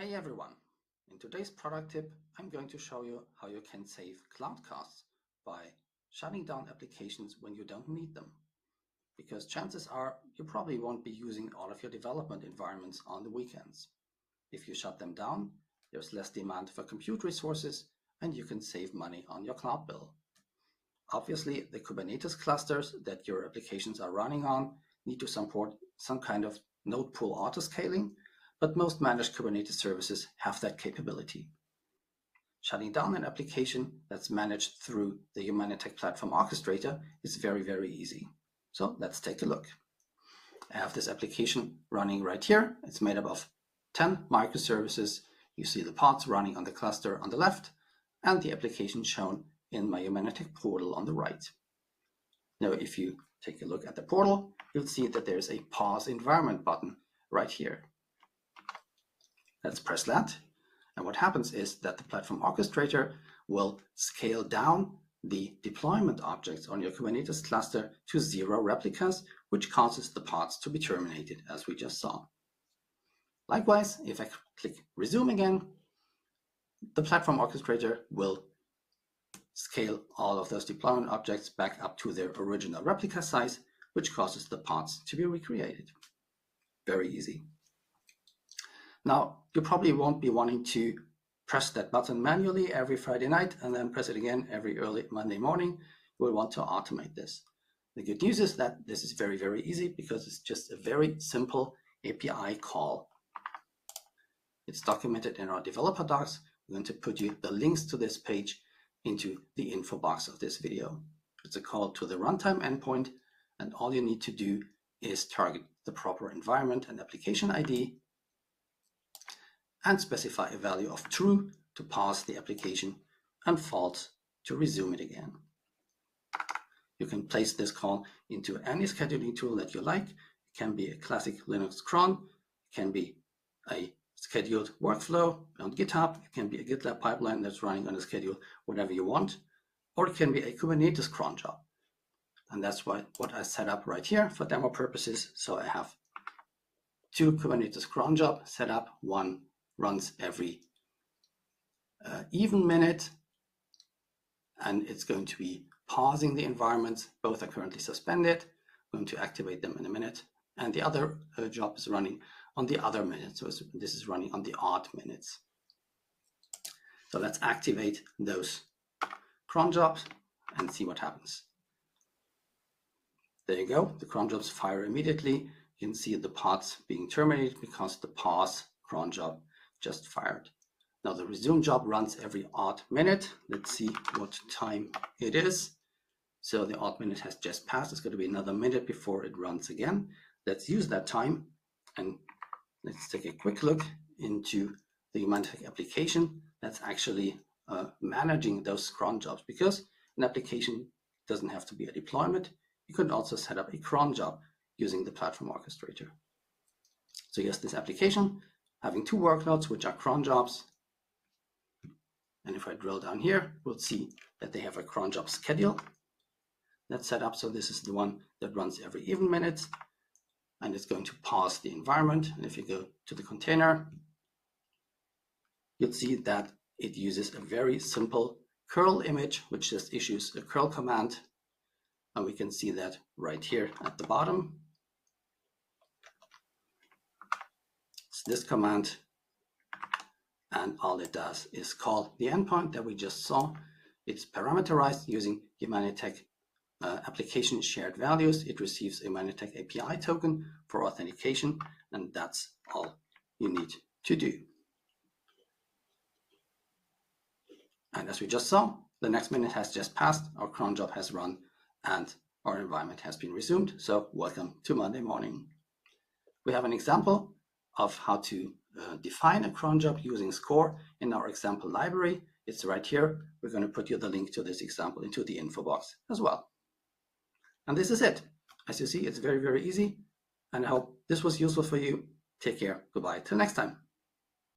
Hey everyone! In today's product tip, I'm going to show you how you can save cloud costs by shutting down applications when you don't need them. Because chances are you probably won't be using all of your development environments on the weekends. If you shut them down, there's less demand for compute resources and you can save money on your cloud bill. Obviously, the Kubernetes clusters that your applications are running on need to support some kind of node pool autoscaling, but most managed Kubernetes services have that capability. Shutting down an application that's managed through the Humanitec Platform Orchestrator is very, very easy. So let's take a look. I have this application running right here. It's made up of 10 microservices. You see the pods running on the cluster on the left and the application shown in my Humanitec portal on the right. Now, if you take a look at the portal, you'll see that there's a pause environment button right here. Let's press that. And what happens is that the Platform Orchestrator will scale down the deployment objects on your Kubernetes cluster to 0 replicas, which causes the pods to be terminated, as we just saw. Likewise, if I click Resume again, the Platform Orchestrator will scale all of those deployment objects back up to their original replica size, which causes the pods to be recreated. Very easy. Now, you probably won't be wanting to press that button manually every Friday night and then press it again every early Monday morning. You will want to automate this. The good news is that this is very, very easy because it's just a very simple API call. It's documented in our developer docs. I'm going to put you the links to this page into the info box of this video. It's a call to the runtime endpoint, and all you need to do is target the proper environment and application ID and specify a value of true to pause the application and false to resume it again. You can place this call into any scheduling tool that you like. It can be a classic Linux cron, it can be a scheduled workflow on GitHub, it can be a GitLab pipeline that's running on a schedule, whatever you want, or it can be a Kubernetes cron job. And that's what I set up right here for demo purposes. So I have 2 Kubernetes cron jobs set up. One runs every even minute, and it's going to be pausing the environments. Both are currently suspended. I'm going to activate them in a minute. And the other job is running on the other minute. So this is running on the odd minutes. So let's activate those cron jobs and see what happens. There you go. The cron jobs fire immediately. You can see the pods being terminated because the pause cron job just fired. Now the resume job runs every odd minute. Let's see what time it is. So the odd minute has just passed. It's going to be another minute before it runs again. Let's use that time and let's take a quick look into the Humanitec application that's actually managing those cron jobs, because an application doesn't have to be a deployment. You could also set up a cron job using the Platform Orchestrator. So here's this application having 2 workloads, which are cron jobs. And if I drill down here, we'll see that they have a cron job schedule that's set up. So this is the one that runs every even minute, and it's going to pause the environment. And if you go to the container, you'll see that it uses a very simple curl image, which just issues a curl command. And we can see that right here at the bottom. It's this command, and all it does is call the endpoint that we just saw. It's parameterized using Humanitec application shared values. It receives a Humanitec API token for authentication, and that's all you need to do. And as we just saw, the next minute has just passed, our cron job has run, and our environment has been resumed. So welcome to Monday morning. We have an example of how to define a cron job using Score in our example library. It's right here. We're going to put you the link to this example into the info box as well. And this is it. As you see, it's very, very easy. And I hope this was useful for you. Take care. Goodbye. Till next time.